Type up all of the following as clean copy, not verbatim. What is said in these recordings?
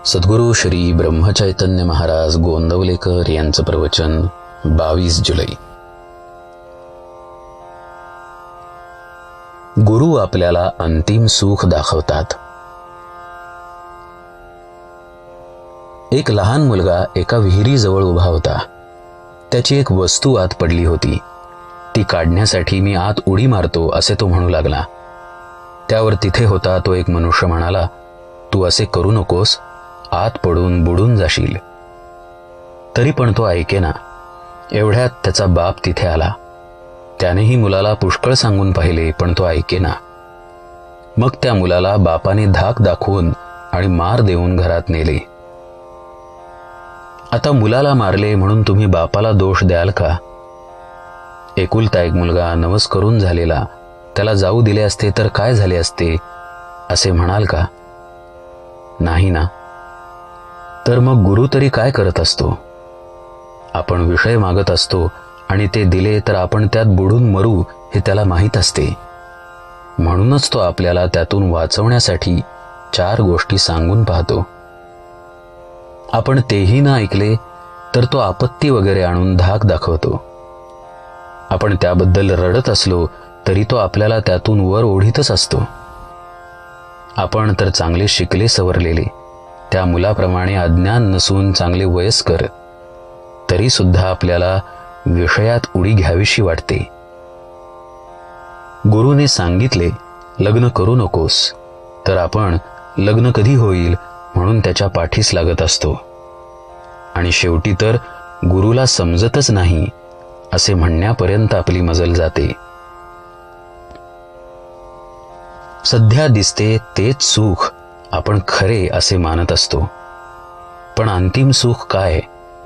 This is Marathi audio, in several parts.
सद्गुरू श्री ब्रह्मचैतन्य महाराज गोंदवलेकर यांचं प्रवचन 22 जुलै. गुरु आपल्याला अंतिम सुख दाखवतात. एक लहान मुलगा एका विहिरीजवळ उभा होता. त्याची एक वस्तू आत पडली होती. ती काढण्यासाठी मी आत उडी मारतो असे तो म्हणू लागला. त्यावर तिथे होता तो एक मनुष्य म्हणाला, तू असे करू नकोस, आत पडून बुडून जाशील. तरी पण तो ऐकेना. एवढ्यात त्याचा बाप तिथे आला. त्यानेही मुलाला पुष्कळ सांगून पाहिले, पण तो ऐकेना. मग त्या मुलाला बापाने धाक दाखवून आणि मार देऊन घरात नेले. आता मुलाला मारले म्हणून तुम्ही बापाला दोष द्याल का? एकुलता एक मुलगा नवस करून झालेला, त्याला जाऊ दिले असते तर काय झाले असते असे म्हणाल का? नाही ना. तर मग गुरु तरी काय करत असतो? आपण विषय मागत असतो आणि ते दिले तर आपण त्यात बुडून मरू हे त्याला माहीत असते. म्हणूनच तो आपल्याला त्यातून वाचवण्यासाठी 4 गोष्टी सांगून पाहतो. आपण तेही न ऐकले तर तो आपत्ती वगैरे आणून धाक दाखवतो. आपण त्याबद्दल रडत असलो तरी तो आपल्याला त्यातून वर ओढीतच असतो. आपण तर चांगले शिकले सवरलेले, त्या मुलाप्रमाणे अज्ञान नसून चांगले वयस्कर, तरी सुद्धा आपल्याला विषयात उडी घ्यावीशी वाटते. गुरुने सांगितले लग्न करू नकोस, तर आपण लग्न कधी होईल म्हणून त्याच्या पाठीस लागत असतो. आणि शेवटी तर गुरुला समजतच नाही असे म्हणण्यापर्यंत आपली मजल जाते. सध्या दिसते तेच सुख आपण खरे असे मानत असतो, पण अंतिम सुख काय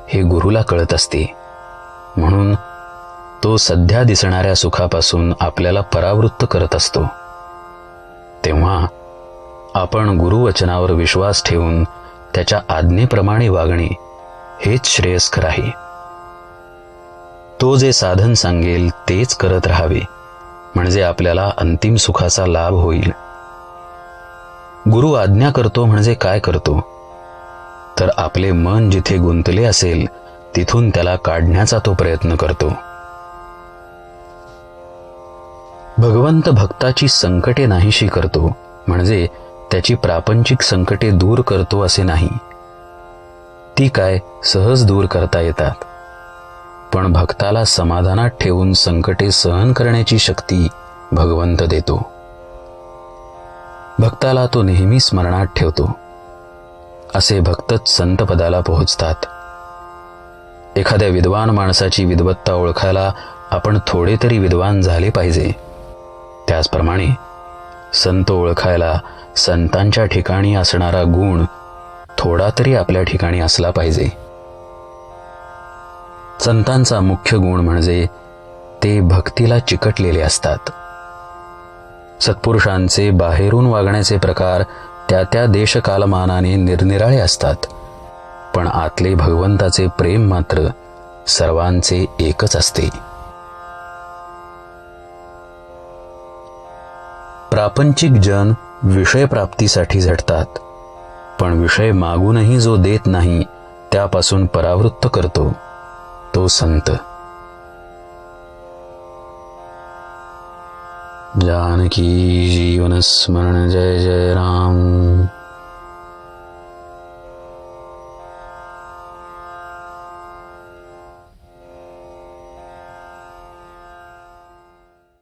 हे गुरुला कळत असते. म्हणून तो सध्या दिसणाऱ्या सुखापासून आपल्याला परावृत्त करत असतो. तेव्हा आपण गुरुवचनावर विश्वास ठेवून त्याच्या आज्ञेप्रमाणे वागणे हेच श्रेयस्कर आहे. तो जे साधन सांगेल तेच करत राहावे, म्हणजे आपल्याला अंतिम सुखाचा लाभ होईल. गुरु आज्ञा करतो म्हणजे काय करतो? तर आपले मन जिथे गुंतले असेल तिथून त्याला काढण्याचा तो प्रयत्न करतो. भगवंत भक्ताची संकटे नाहीशी करतो म्हणजे त्याची प्रापंचिक संकटे दूर करतो असे नाही. ती काय सहज दूर करता येतात, पण भक्ताला समाधानात ठेवून संकटे सहन करण्याची शक्ती भगवंत देतो. भक्ताला तो नेहमी स्मरणात ठेवतो. असे भक्तच संतपदाला पोहोचतात. एखाद्या विद्वान माणसाची विद्वत्ता ओळखायला आपण थोडे तरी विद्वान झाले पाहिजे. त्याचप्रमाणे संत ओळखायला संतांच्या ठिकाणी असणारा गुण थोडा तरी आपल्या ठिकाणी असला पाहिजे. संतांचा मुख्य गुण म्हणजे ते भक्तीला चिकटलेले असतात. सत्पुरुषांचे बाहेरून वागण्याचे प्रकार त्या त्या देशकालमानाने निरनिराळे असतात, पण आतले भगवंताचे प्रेम मात्र सर्वांचे एकच असते. प्रापंचिक जन विषयप्राप्तीसाठी झटतात, पण विषय मागूनही जो देत नाही त्यापासून परावृत्त करतो तो संत. जानकी जीवन स्मरण जय जय राम.